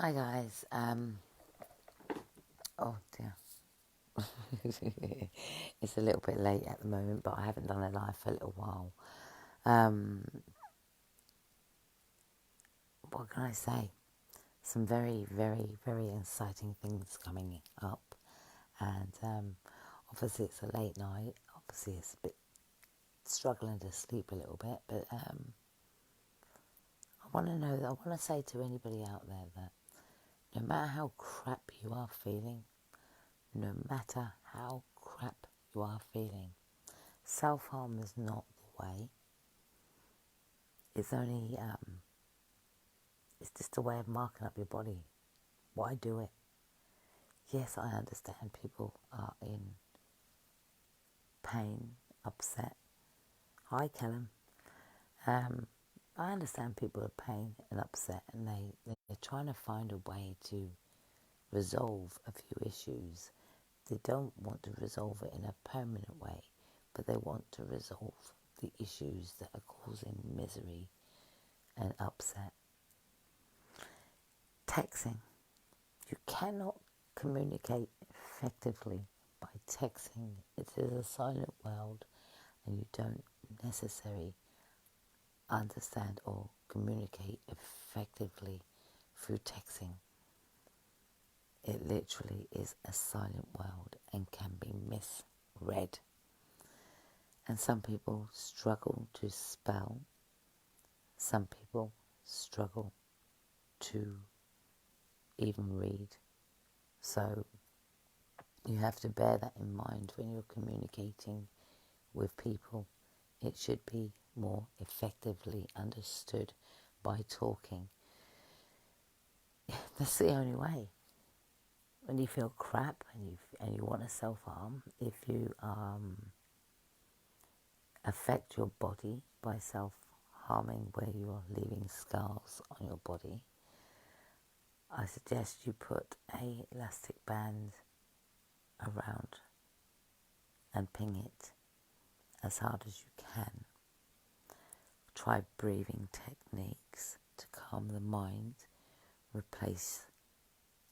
Hi guys. Oh dear. It's a little bit late at the moment, but I haven't done a live for a little while. Um, what can I say? Some very, very, very exciting things coming up, and obviously it's a late night. Obviously it's a bit struggling to sleep a little bit, but I want to say to anybody out there that no matter how crap you are feeling, no matter how crap you are feeling, self-harm is not the way. It's only, it's just a way of marking up your body. Why do it? Yes, I understand people are in pain, upset. Hi, Callum. I understand people are pain and upset, and they're trying to find a way to resolve a few issues. They don't want to resolve it in a permanent way, but they want to resolve the issues that are causing misery and upset. Texting. You cannot communicate effectively by texting. It is a silent world, and you don't necessarily understand or communicate effectively through texting. It literally is a silent world and can be misread. And some people struggle to spell. Some people struggle to even read. So you have to bear that in mind when you're communicating with people. It should be more effectively understood by talking. That's the only way. When you feel crap and you want to self-harm, if you affect your body by self-harming where you are leaving scars on your body, I suggest you put a elastic band around and ping it as hard as you can. Try breathing techniques to calm the mind, replace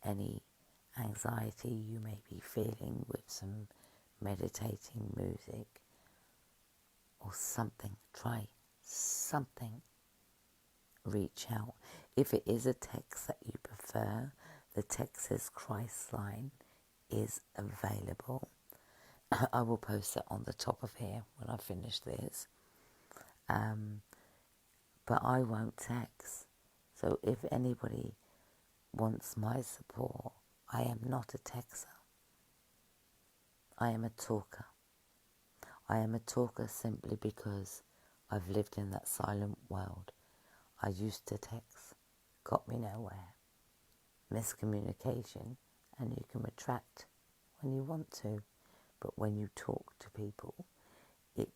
any anxiety you may be feeling with some meditating music or something. Try something. Reach out. If it is a text that you prefer, the Texas Christ line is available. I will post it on the top of here when I finish this. But I won't text. So if anybody wants my support, I am not a texter. I am a talker. I am a talker simply because I've lived in that silent world. I used to text, got me nowhere. Miscommunication, and you can retract when you want to. But when you talk to people, it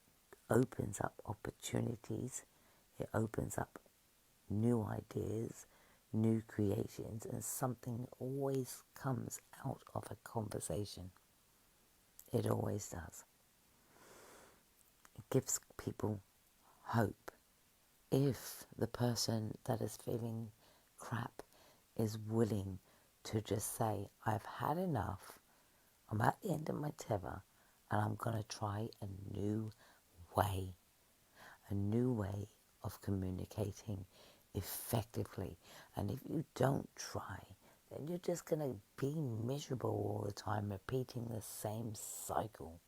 opens up opportunities, it opens up new ideas, new creations, and something always comes out of a conversation. It always does. It gives people hope. If the person that is feeling crap is willing to just say, I've had enough, I'm at the end of my tether, and I'm going to try a new way of communicating effectively. And if you don't try, then you're just going to be miserable all the time, repeating the same cycle.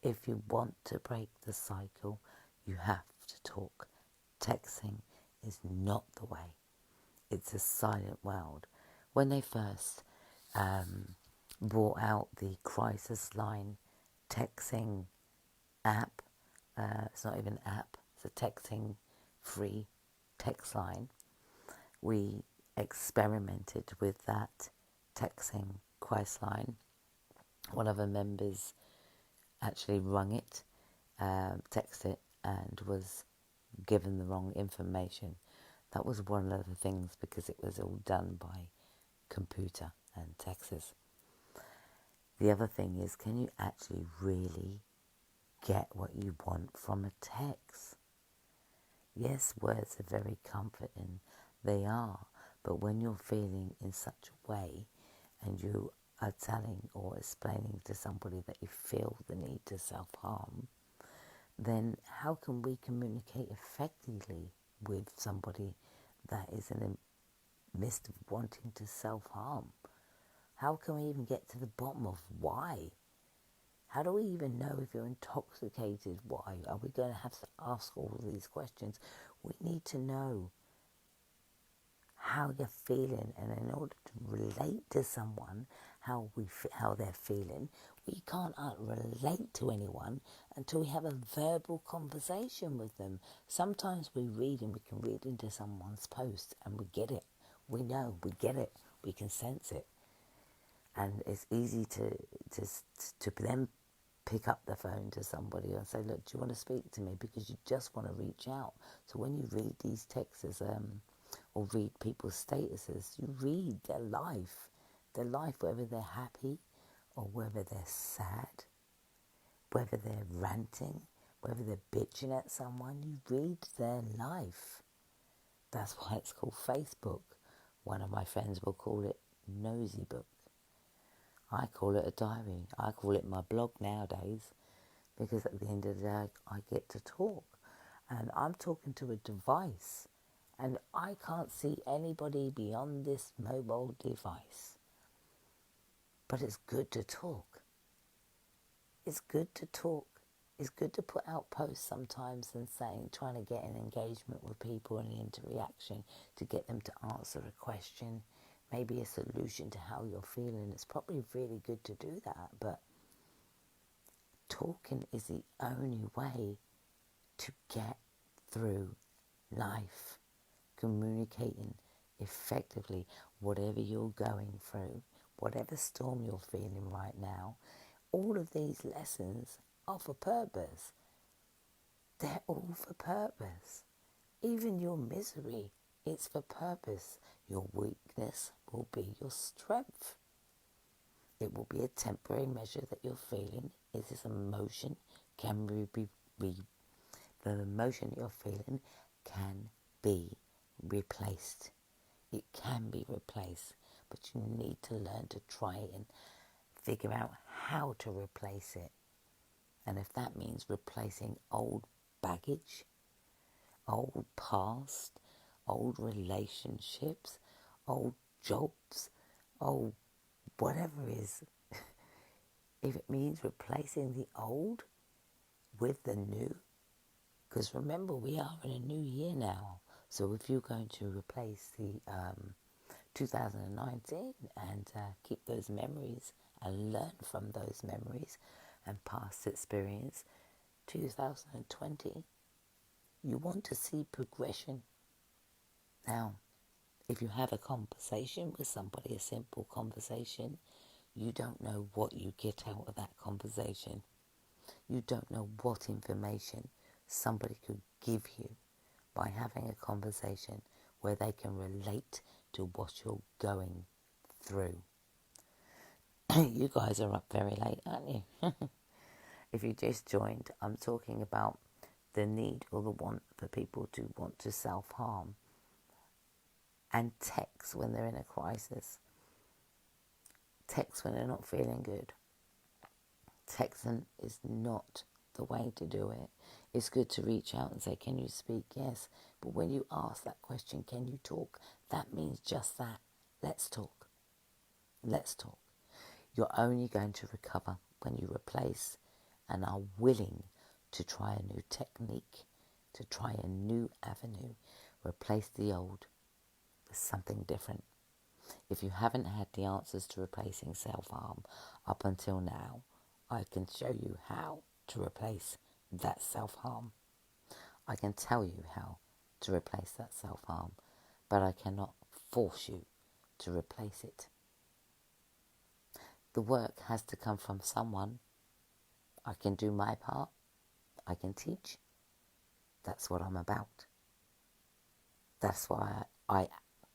If you want to break the cycle, you have to talk. Texting is not the way. It's a silent world. When they first brought out the crisis line texting app, it's not even an app, it's a texting free text line. We experimented with that texting crisis line. One of the members actually rung it, texted it, and was given the wrong information. That was one of the things because it was all done by computer and texts. The other thing is, can you actually really get what you want from a text? Yes, words are very comforting, they are, But when you're feeling in such a way and you are telling or explaining to somebody that you feel the need to self-harm, then how can we communicate effectively with somebody that is in the midst of wanting to self-harm? How can we even get to the bottom of why? How do we even know if you're intoxicated? Why? Are we going to have to ask all these questions? We need to know how you're feeling, and in order to relate to someone how they're feeling, we can't relate to anyone until we have a verbal conversation with them. Sometimes we read, and we can read into someone's post and we get it. We know, we get it, we can sense it. And it's easy to then pick up the phone to somebody and say, look, do you want to speak to me? Because you just want to reach out. So when you read these texts or read people's statuses, you read their life, whether they're happy or whether they're sad, whether they're ranting, whether they're bitching at someone. You read their life. That's why it's called Facebook. One of my friends will call it Nosy Book. I call it a diary. I call it my blog nowadays, because at the end of the day, I get to talk. And I'm talking to a device. And I can't see anybody beyond this mobile device. But it's good to talk. It's good to talk. It's good to put out posts sometimes and trying to get an engagement with people and an interaction to get them to answer a question, maybe a solution to how you're feeling. It's probably really good to do that, but talking is the only way to get through life. Communicating effectively, whatever you're going through, whatever storm you're feeling right now, all of these lessons are for purpose. They're all for purpose. Even your misery, it's for purpose. Your weakness will be your strength. It will be a temporary measure that you're feeling. Is this emotion? The emotion you're feeling can be replaced. It can be replaced, but you need to learn to try and figure out how to replace it. And if that means replacing old baggage, old past, old relationships, old jobs, old whatever it is, if it means replacing the old with the new, because remember, we are in a new year now. So if you're going to replace the 2019 and keep those memories and learn from those memories and past experience, 2020, you want to see progression. Now, if you have a conversation with somebody, a simple conversation, you don't know what you get out of that conversation. You don't know what information somebody could give you by having a conversation where they can relate to what you're going through. You guys are up very late, aren't you? If you just joined, I'm talking about the need or the want for people to want to self-harm and text when they're in a crisis. Text when they're not feeling good. Texting is not the way to do it. It's good to reach out and say, can you speak? Yes. But when you ask that question, can you talk? That means just that. Let's talk. Let's talk. You're only going to recover when you replace and are willing to try a new technique, to try a new avenue. Replace the old with something different. If you haven't had the answers to replacing self-harm up until now, I can show you how to replace that self-harm. I can tell you how to replace that self-harm, but I cannot force you to replace it. The work has to come from someone. I can do my part. I can teach. That's what I'm about. That's why I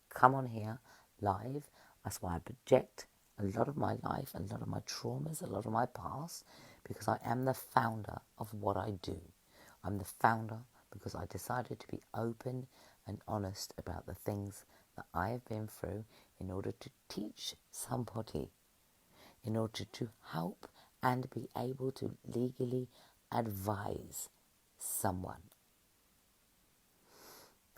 come on here live. That's why I project a lot of my life, a lot of my traumas, a lot of my past, because I am the founder of what I do. I'm the founder because I decided to be open and honest about the things that I have been through in order to teach somebody, in order to help and be able to legally advise someone.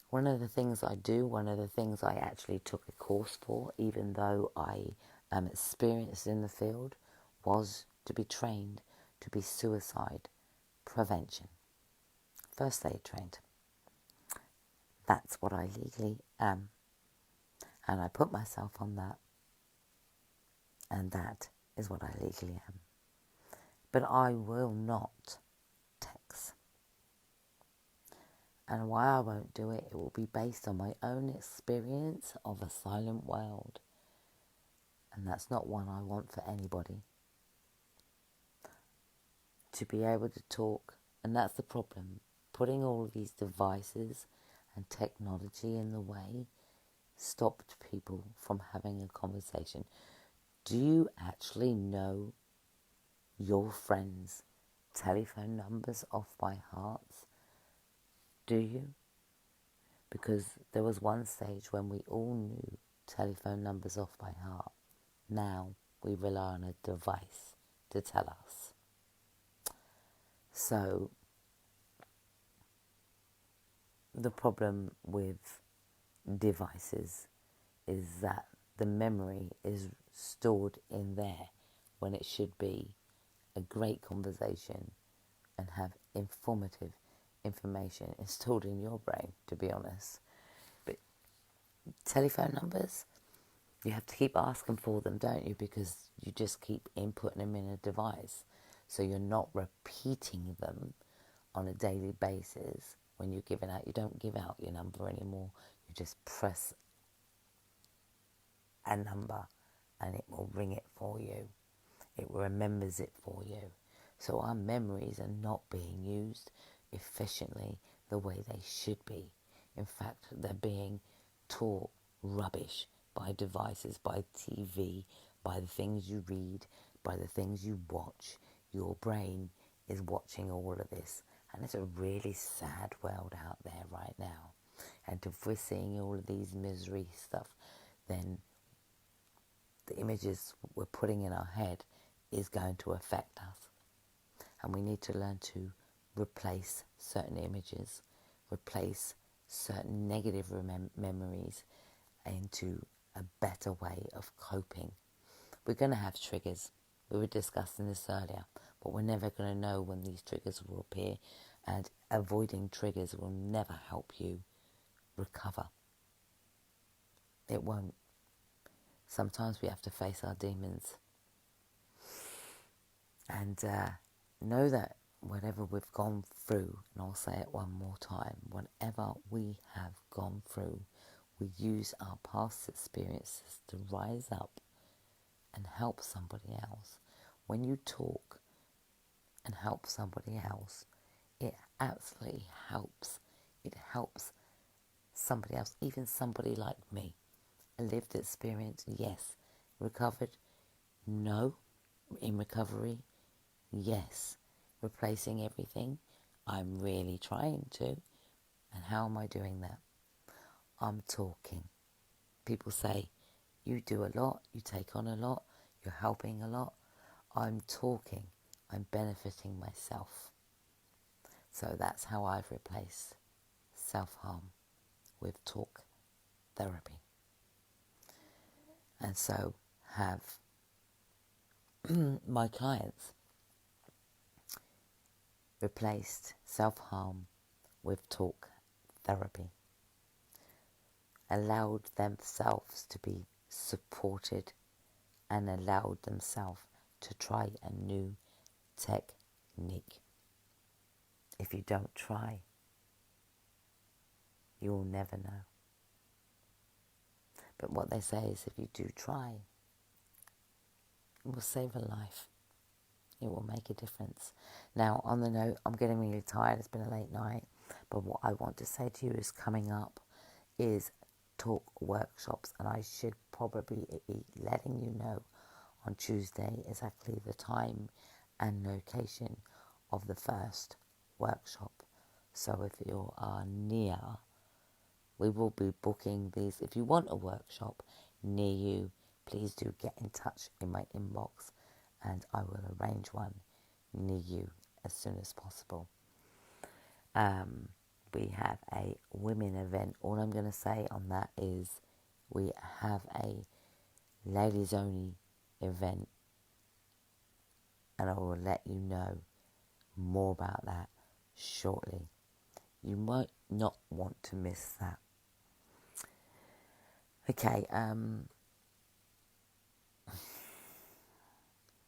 One of the things I do, one of the things I actually took a course for, even though I am experienced in the field, was to be trained to be suicide prevention. First aid trained. That's what I legally am. And I put myself on that. And that is what I legally am. But I will not text. And why I won't do it, it will be based on my own experience of a silent world. And that's not one I want for anybody. To be able to talk, and that's the problem. Putting all of these devices and technology in the way stopped people from having a conversation. Do you actually know your friends' telephone numbers off by heart? Do you? Because there was one stage when we all knew telephone numbers off by heart. Now we rely on a device to tell us. So the problem with devices is that the memory is stored in there when it should be a great conversation and have informative information installed in your brain, to be honest. But telephone numbers, you have to keep asking for them, don't you? Because you just keep inputting them in a device. So you're not repeating them on a daily basis. When you're giving out, you don't give out your number anymore. You just press a number and it will ring it for you. It remembers it for you. So our memories are not being used efficiently the way they should be. In fact, they're being taught rubbish by devices, by TV, by the things you read, by the things you watch. Your brain is watching all of this. And it's a really sad world out there right now. And if we're seeing all of these misery stuff, then the images we're putting in our head is going to affect us. And we need to learn to replace certain images, replace certain negative memories into a better way of coping. We're going to have triggers. We were discussing this earlier, but we're never going to know when these triggers will appear, and avoiding triggers will never help you recover. It won't. Sometimes we have to face our demons and know that whatever we've gone through, and I'll say it one more time, whatever we have gone through, we use our past experiences to rise up and help somebody else. When you talk and help somebody else, it absolutely helps. It helps somebody else, even somebody like me. A lived experience, yes. Recovered, no. In recovery, yes. Replacing everything, I'm really trying to. And how am I doing that? I'm talking. People say, you do a lot, you take on a lot, you're helping a lot. I'm talking. I'm benefiting myself. So that's how I've replaced self-harm with talk therapy. And so have my clients replaced self-harm with talk therapy. Allowed themselves to be supported and allowed themselves to try a new technique. If you don't try, you will never know. But what they say is if you do try, it will save a life. It will make a difference. Now, on the note, I'm getting really tired. It's been a late night. But what I want to say to you is coming up is talk workshops. And I should probably be letting you know on Tuesday exactly the time and location of the first workshop. So if you are near We will be booking these. If you want a workshop near you, please do get in touch in my inbox and I will arrange one near you as soon as possible. We have a women event. All I'm going to say on that is we have a ladies only event, and I will let you know more about that shortly. You might not want to miss that. Okay,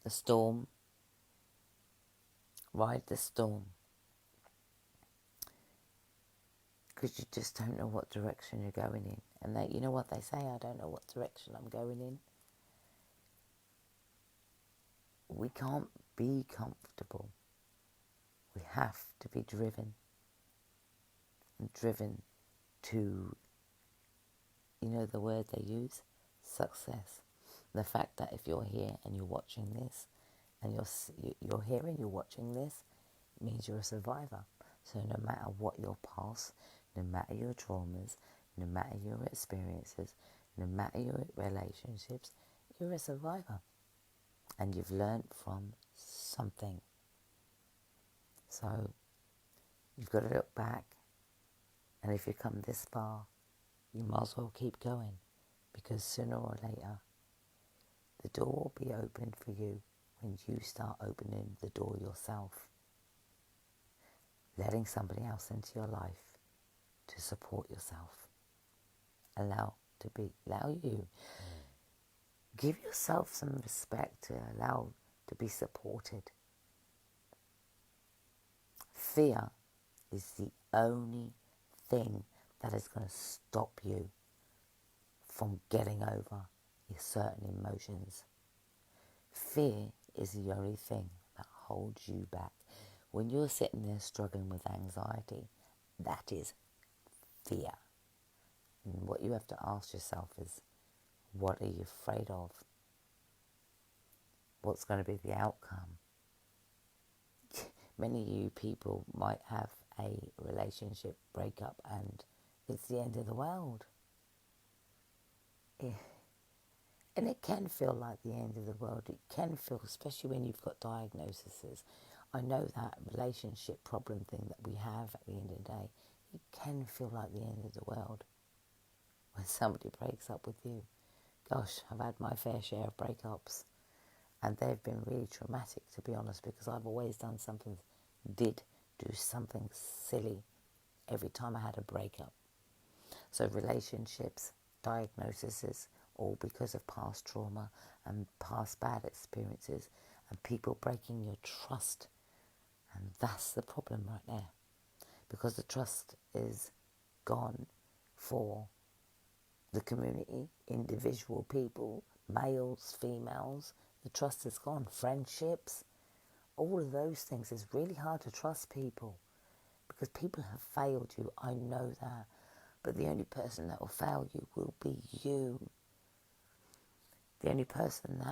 the storm. Ride the storm. Because you just don't know what direction you're going in. And that, you know what they say, I don't know what direction I'm going in. We can't be comfortable. We have to be driven. And driven to, you know the word they use? Success. The fact that if you're here and you're watching this, and you're here and you're watching this, it means you're a survivor. So no matter what your past, no matter your traumas, no matter your experiences, no matter your relationships, you're a survivor. And you've learned from something. So you've got to look back. And if you come this far, you might as well keep going. Because sooner or later, the door will be opened for you when you start opening the door yourself. Letting somebody else into your life to support yourself. Allow you. Give yourself some respect to allow to be supported. Fear is the only thing that is going to stop you from getting over your certain emotions. Fear is the only thing that holds you back. When you're sitting there struggling with anxiety, that is fear. And what you have to ask yourself is, what are you afraid of? What's going to be the outcome? Many of you people might have a relationship breakup and it's the end of the world. And it can feel like the end of the world. It can feel, especially when you've got diagnoses. I know that relationship problem thing that we have at the end of the day, it can feel like the end of the world when somebody breaks up with you. Gosh, I've had my fair share of breakups. And they've been really traumatic, to be honest, because I've always do something silly every time I had a breakup. So relationships, diagnoses, all because of past trauma and past bad experiences and people breaking your trust. And that's the problem right there. Because the trust is gone for the community, individual people, males, females. The trust is gone. Friendships, all of those things. It's really hard to trust people because people have failed you. I know that. But the only person that will fail you will be you. The only person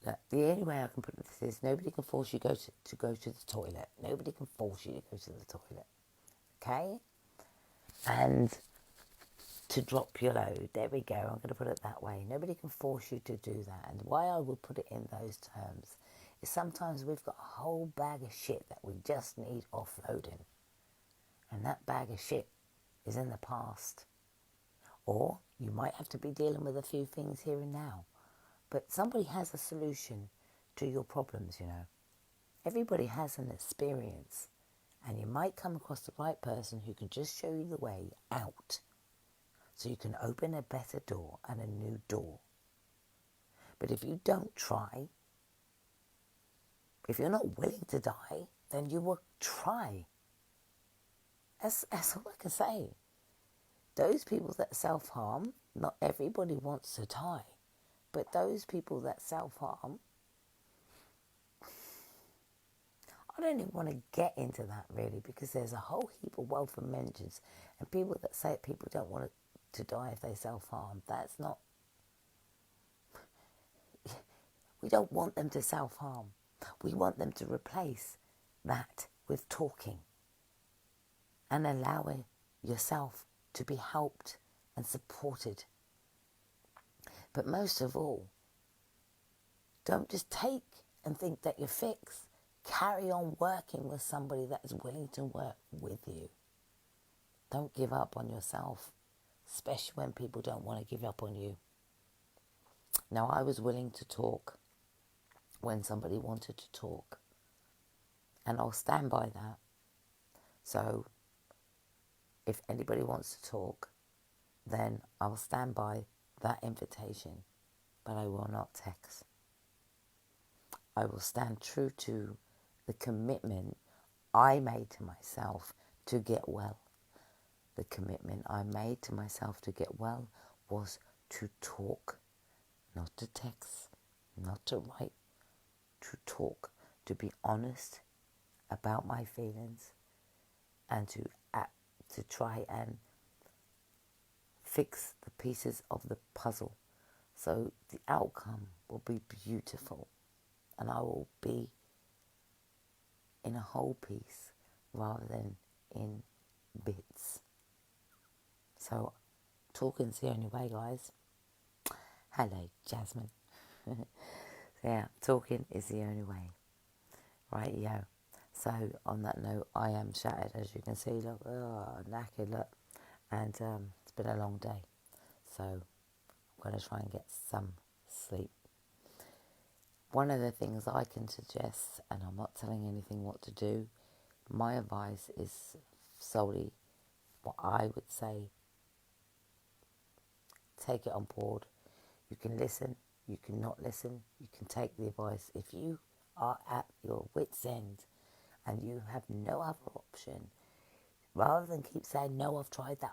the only way I can put this is nobody can force you to go to the toilet. Nobody can force you to go to the toilet. Okay? And to drop your load. There we go. I'm going to put it that way. Nobody can force you to do that. And why I would put it in those terms is sometimes we've got a whole bag of shit that we just need offloading. And that bag of shit is in the past. Or you might have to be dealing with a few things here and now. But somebody has a solution to your problems, you know. Everybody has an experience. And you might come across the right person who can just show you the way out. So you can open a better door and a new door. But if you don't try, if you're not willing to die, then you will try. That's all I can say. Those people that self-harm, not everybody wants to die. But those people that self-harm, I don't even want to get into that really, because there's a whole heap of wealth of mentions. And people that say people don't want to die if they self-harm, that's not... We don't want them to self-harm. We want them to replace that with talking and allowing yourself to be helped and supported. But most of all, don't just take and think that you're fixed. Carry on working with somebody that is willing to work with you. Don't give up on yourself, especially when people don't want to give up on you. Now, I was willing to talk when somebody wanted to talk, and I'll stand by that. So if anybody wants to talk, then I'll stand by that invitation, but I will not text. I will stand true to the commitment I made to myself to get well. The commitment I made to myself to get well was to talk, not to text, not to write, to talk, to be honest about my feelings, and to try and fix the pieces of the puzzle so the outcome will be beautiful and I will be in a whole piece rather than in bits. So talking's the only way, guys. Hello, Jasmine. Yeah, talking is the only way. Right, yeah. So on that note, I am shattered, as you can see. Look, knackered, look. And it's been a long day. So I'm going to try and get some sleep. One of the things I can suggest, and I'm not telling anything what to do, my advice is solely what I would say. Take it on board. You can listen, you can not listen, you can take the advice. If you are at your wit's end and you have no other option, rather than keep saying, no, I've tried that,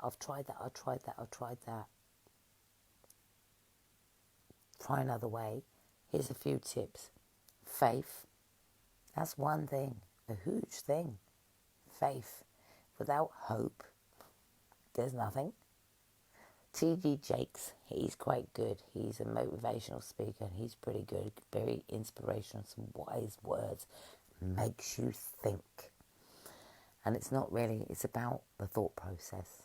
try another way. Here's a few tips. Faith, that's one thing, a huge thing. Faith. Without hope, there's nothing. T.D. Jakes, he's quite good. He's a motivational speaker and he's pretty good. Very inspirational, some wise words. Makes you think. And it's not really, it's about the thought process.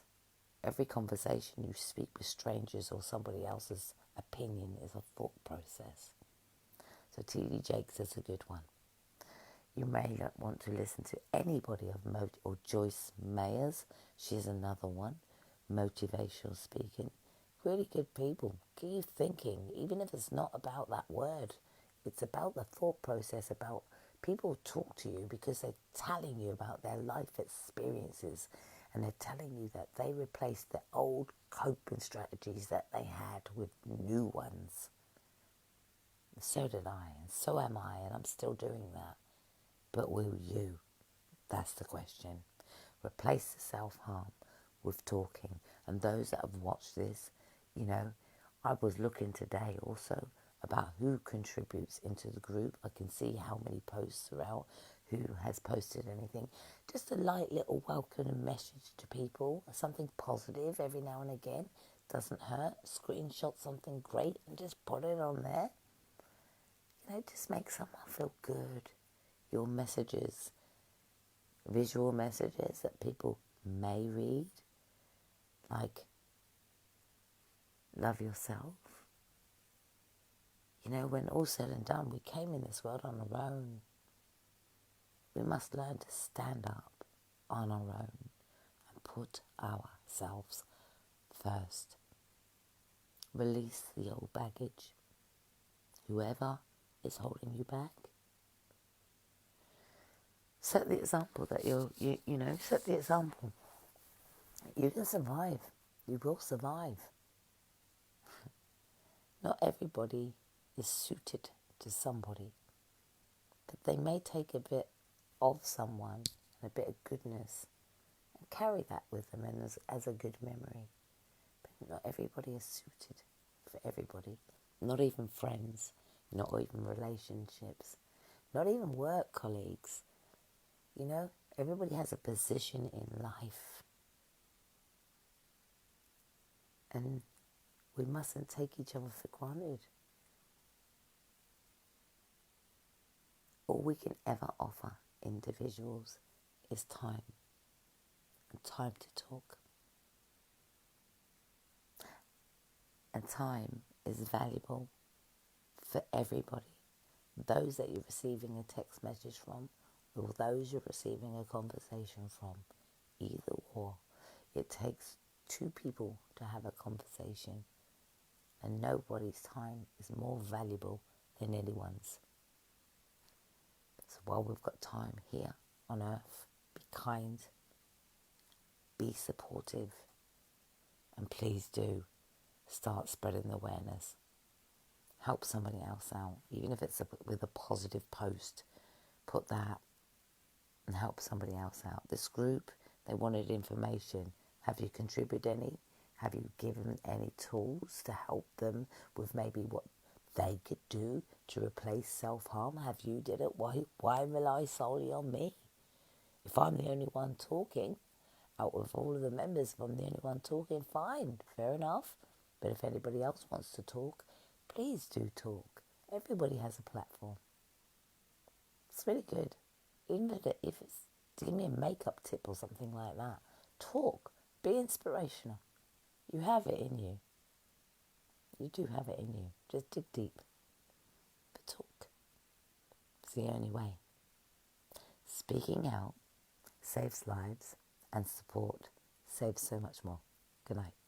Every conversation you speak with strangers or somebody else's opinion is a thought process. So T.D. Jakes is a good one. You may not want to listen to anybody or Joyce Mayers. She's another one. Motivational speaking. Really good people. Get you thinking, even if it's not about that word. It's about the thought process, about people talk to you because they're telling you about their life experiences and they're telling you that they replaced the old coping strategies that they had with new ones. So did I, and so am I, and I'm still doing that. But will you? That's the question. Replace the self-harm with talking. And those that have watched this, you know, I was looking today also about who contributes into the group. I can see how many posts are out, who has posted anything. Just a light little welcome message to people, something positive every now and again. Doesn't hurt. Screenshot something great and just put it on there. You know, just make someone feel good. Your messages, visual messages that people may read, like, love yourself. You know, when all's said and done, we came in this world on our own. We must learn to stand up on our own and put ourselves first. Release the old baggage. Whoever is holding you back. Set the example that you know, set the example. You can survive. You will survive. Not everybody is suited to somebody, but they may take a bit of someone and a bit of goodness and carry that with them and as a good memory. But not everybody is suited for everybody. Not even friends, not even relationships, not even work colleagues. You know, everybody has a position in life. And we mustn't take each other for granted. All we can ever offer individuals is time. And time to talk. And time is valuable for everybody. Those that you're receiving a text message from, or those you're receiving a conversation from, either or. It takes two people to have a conversation, and nobody's time is more valuable than anyone's. So while we've got time here on earth, be kind, be supportive, and please do start spreading the awareness. Help somebody else out, even if it's with a positive post. Put that and help somebody else out. This group, they wanted information. Have you contributed any? Have you given any tools to help them with maybe what they could do to replace self-harm? Have you did it? Why rely solely on me? If I'm the only one talking, out of all of the members, if I'm the only one talking, fine, fair enough. But if anybody else wants to talk, please do talk. Everybody has a platform. It's really good. Even if it's to give me a makeup tip or something like that. Talk. Be inspirational. You have it in you. You do have it in you. Just dig deep. But talk. It's the only way. Speaking out saves lives, and support saves so much more. Good night.